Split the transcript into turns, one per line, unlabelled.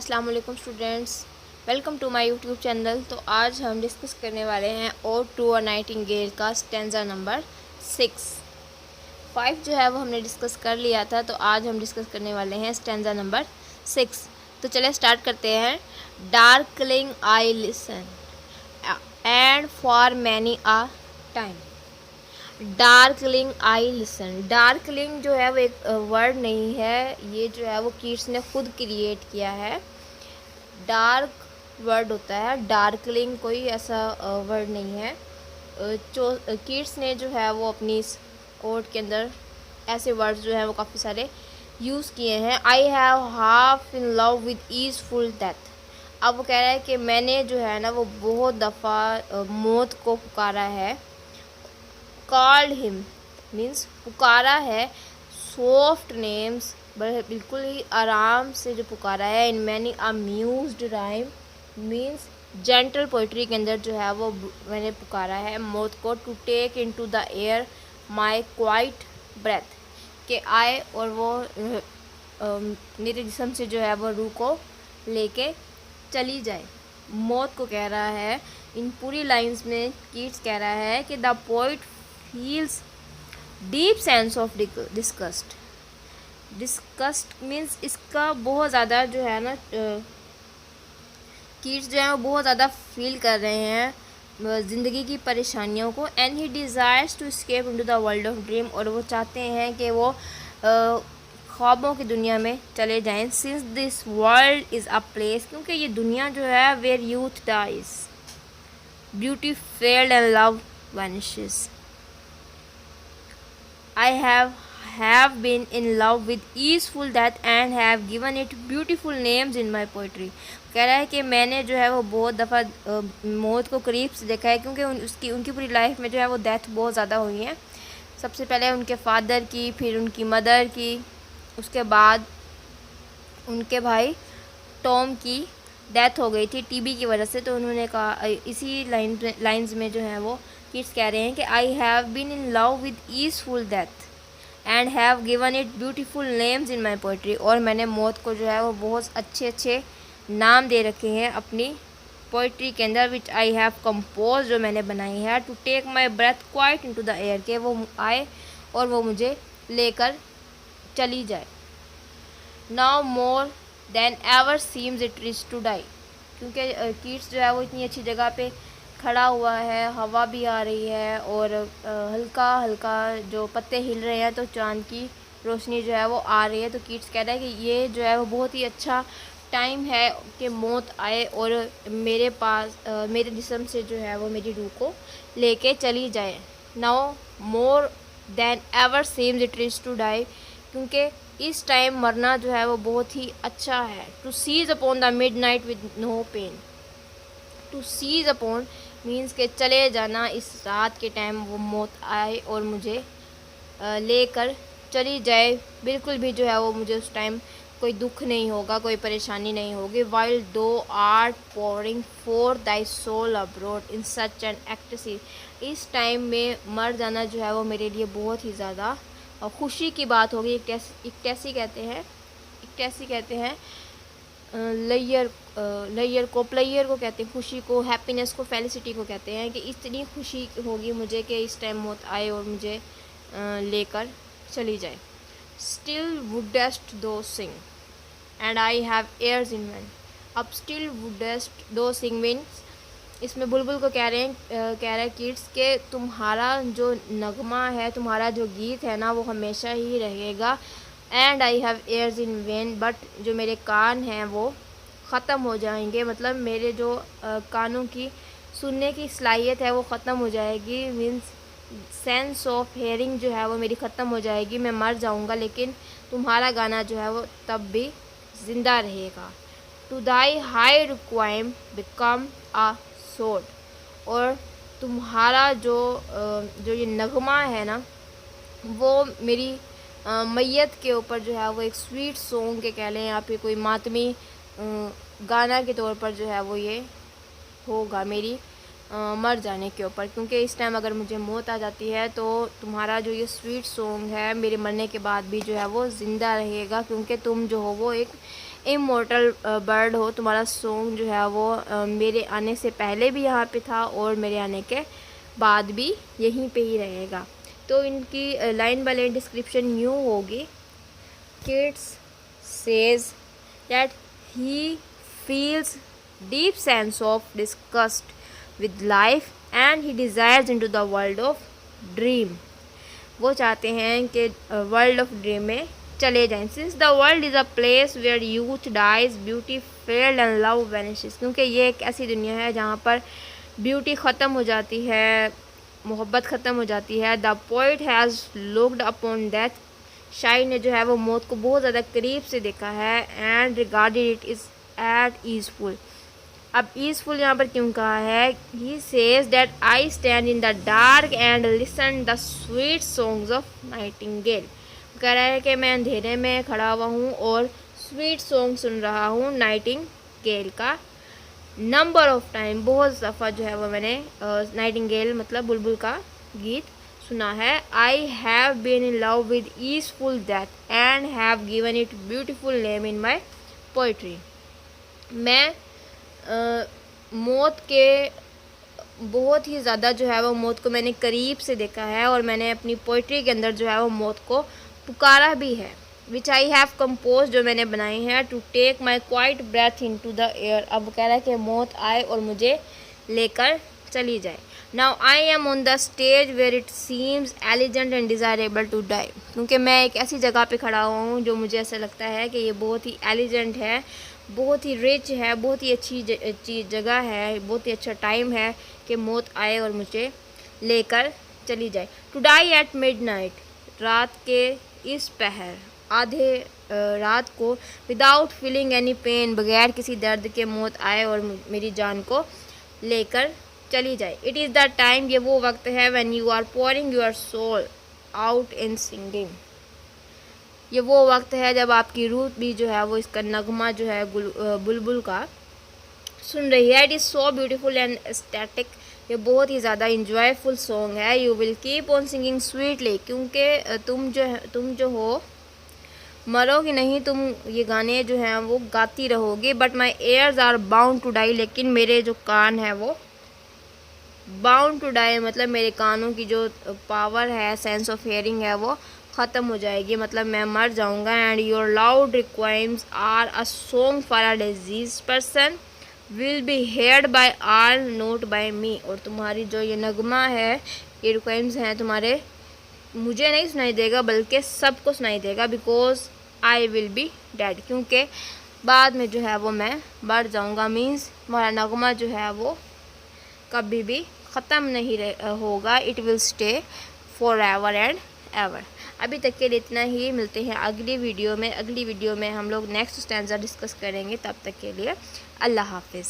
अस्सलाम वालेकुम students, welcome to my YouTube channel. तो आज हम डिस्कस करने वाले हैं ओड टू अ नाइटिंगेल का स्टैंजा नंबर 5 जो है वो हमने डिस्कस कर लिया था। तो आज हम डिस्कस करने वाले हैं स्टैंजा नंबर 6। तो चले स्टार्ट करते हैं। Darkling I listen and for many a time. Darkling I listen. Darkling जो है वो एक वर्ड नहीं है, ये जो है वो कीट्स ने खुद क्रिएट किया है। डार्क वर्ड होता है, डार्कलिंग कोई ऐसा वर्ड नहीं है। जो कीट्स ने जो है वो अपनी इस ओड के अंदर ऐसे वर्ड्स जो है वो काफ़ी सारे यूज़ किए हैं। I have half in love with easeful death. अब वो कह रहा है कि मैंने जो है ना वो बहुत दफ़ा मौत को पुकारा है। कॉल्ड हिम मीन्स पुकारा है। सॉफ्ट नेम्स बिल्कुल ही आराम से जो पुकारा है। In many amused rhyme means gentle poetry के अंदर जो है वो मैंने पुकारा है मौत को। To take into the air my quiet breath के आए और वो मेरे जिस्म से जो है वो रूह को लेके चली जाए। मौत को कह रहा है। इन पूरी लाइंस में कीट्स कह रहा है कि the poet feels deep sense of disgust. Disgust means इसका बहुत ज़्यादा जो है ना कीट्स जो है वो बहुत ज़्यादा फील कर रहे हैं ज़िंदगी की परेशानियों को। And he desires to escape into the world of dream, और वो चाहते हैं कि वो ख्वाबों की दुनिया में चले जाएं। Since this world is a place, क्योंकि ये दुनिया जो है where youth dies, beauty failed and love vanishes. I have been in love with easeful death and have given it beautiful names in my poetry। कह रहा है कि मैंने जो है वो बहुत दफ़ा मौत को करीब से देखा है, क्योंकि उनकी पूरी लाइफ में जो है वो डेथ बहुत ज़्यादा हुई है। सबसे पहले उनके फादर की, फिर उनकी मदर की, उसके बाद उनके भाई टॉम की डेथ हो गई थी टीबी की वजह से। तो उन्होंने कहा, इसी लाइन्स में जो है वो किड्स कह रहे हैं कि I have been in love with easeful death and have given it beautiful names in my poetry. और मैंने मौत को जो है वो बहुत अच्छे अच्छे नाम दे रखे हैं अपनी पोइट्री के अंदर, विच आई हैव कंपोज, जो मैंने बनाई है। To take my breath quiet into the air, के वो आए और वो मुझे लेकर चली जाए। Now more than ever seems it is to die, क्योंकि कीट्स जो है वो इतनी अच्छी जगह पे खड़ा हुआ है, हवा भी आ रही है और हल्का हल्का जो पत्ते हिल रहे हैं, तो चांद की रोशनी जो है वो आ रही है। तो कीट्स कह रहा है कि ये जो है वो बहुत ही अच्छा टाइम है कि मौत आए और मेरे पास मेरे जिस्म से जो है वो मेरी रूह को लेके चली जाए। Now more than ever seems it is to die, क्योंकि इस टाइम मरना जो है वो बहुत ही अच्छा है। To cease upon the midnight with no pain. To cease upon means के चले जाना, इस रात के टाइम वो मौत आए और मुझे लेकर चली जाए। बिल्कुल भी जो है वो मुझे उस टाइम कोई दुख नहीं होगा, कोई परेशानी नहीं होगी। While thou art pouring forth thy soul abroad in such an ecstasy. इस टाइम में मर जाना जो है वो मेरे लिए बहुत ही ज़्यादा खुशी की बात होगी। एक कैसी कहते हैं लेयर को, प्लेयर को कहते हैं खुशी को, हैप्पीनेस को, फेलिसिटी को कहते हैं कि इतनी खुशी होगी मुझे कि इस टाइम मौत आए और मुझे लेकर चली जाए। Still wouldst thou sing and I have ears in vain. अब still wouldst thou sing means इसमें बुलबुल को कह रहा है किड्स के तुम्हारा जो नगमा है, तुम्हारा जो गीत है ना वो हमेशा ही रहेगा। And I have ears in vain, but जो मेरे कान हैं वो ख़त्म हो जाएंगे, मतलब मेरे जो कानों की सुनने की सलाहियत है वो ख़त्म हो जाएगी। मीन्स सेंस ऑफ हेयरिंग जो है वो मेरी ख़त्म हो जाएगी, मैं मर जाऊंगा, लेकिन तुम्हारा गाना जो है वो तब भी ज़िंदा रहेगा। टू दाई हाई रिक्वाइम बिकम आ सोड, और तुम्हारा जो ये नगमा है ना वो मेरी मैयत के ऊपर जो है वो एक स्वीट सॉन्ग के कह लें या फिर कोई मातमी गाना के तौर पर जो है वो ये होगा मेरी मर जाने के ऊपर। क्योंकि इस टाइम अगर मुझे मौत आ जाती है तो तुम्हारा जो ये स्वीट सॉन्ग है मेरे मरने के बाद भी जो है वो ज़िंदा रहेगा, क्योंकि तुम जो हो वो एक इमोर्टल बर्ड हो। तुम्हारा सॉन्ग जो है वो मेरे आने से पहले भी यहाँ पे था और मेरे आने के बाद भी यहीं पे ही रहेगा। तो इनकी लाइन बाय लाइन डिस्क्रिप्शन यूँ होगी। Kids says that he feels deep sense of disgust with life and he desires into the world of dream। वो चाहते हैं कि वर्ल्ड ऑफ ड्रीम में चले जाएं। Since the world is a place where youth dies beauty failed and love vanishes, क्योंकि ये एक ऐसी दुनिया है जहाँ पर ब्यूटी ख़त्म हो जाती है, मोहब्बत ख़त्म हो जाती है। The poet has looked upon death, शायर ने जो है वो मौत को बहुत ज़्यादा करीब से देखा है। And regarded it is at easeful. अब ईजफुल यहाँ पर क्यों कहा है? He says that I stand in the dark and listen the sweet songs of nightingale. कह रहा है कि मैं अंधेरे में खड़ा हुआ हूँ और स्वीट सॉन्ग सुन रहा हूँ नाइटिंगेल का। नंबर ऑफ टाइम, बहुत दफ़ा जो है वो मैंने नाइटिंगेल मतलब बुलबुल का गीत सुना है। I have been in love with easeful that and have given it beautiful name in my poetry. मैं मौत के बहुत ही ज़्यादा जो है वो मौत को मैंने करीब से देखा है और मैंने अपनी पोइट्री के अंदर जो है वो मौत को पुकारा भी है। विच आई हैव कंपोज, जो मैंने बनाई है। To take my quiet breath into the air. अब कह रहा है कि मौत आए और मुझे लेकर चली जाए। Now I am on the stage where it seems elegant and desirable to die, क्योंकि मैं एक ऐसी जगह पे खड़ा हुआ हूँ जो मुझे ऐसा लगता है कि ये बहुत ही एलिजेंट है, बहुत ही रिच है, बहुत ही अच्छी जगह है, बहुत ही अच्छा टाइम है कि मौत आए और मुझे लेकर चली जाए। टू डाई एट मिडनाइट, रात के इस पहर, आधे रात को, विदाउट फीलिंग एनी पेन, बगैर किसी दर्द के मौत आए और मेरी जान को लेकर चली जाए। इट इज़ द टाइम, ये वो वक्त है, when you are pouring your soul out in singing. ये वो वक्त है जब आपकी रूह भी जो है वो इसका नगमा जो है बुलबुल का सुन रही है। It is so beautiful and aesthetic, ये बहुत ही ज़्यादा इंजॉयफुल सॉन्ग है। You will keep on singing sweetly, क्योंकि तुम जो हो मरोगी नहीं, तुम ये गाने जो हैं वो गाती रहोगी। But my ears are bound to die, लेकिन मेरे जो कान हैं वो बाउंड टू डाई, मतलब मेरे कानों की जो पावर है, सेंस ऑफ हियरिंग है, वो ख़त्म हो जाएगी, मतलब मैं मर जाऊंगा। And your loud requiems are a song for a disease person will be heard by all not by me. और तुम्हारी जो ये नगमा है, ये रिक्वाइम्स हैं तुम्हारे, मुझे नहीं सुनाई देगा बल्कि सबको सुनाई देगा। Because I will be dead, क्योंकि बाद में जो है वो मैं मर जाऊंगा। मीन्स तुम्हारा नगमा जो है वो कभी भी ख़त्म नहीं होगा। It will stay for ever and ever. अभी तक के लिए इतना ही, मिलते हैं अगली वीडियो में। अगली वीडियो में हम लोग नेक्स्ट स्टैंजा डिस्कस करेंगे। तब तक के लिए अल्लाह हाफिज़।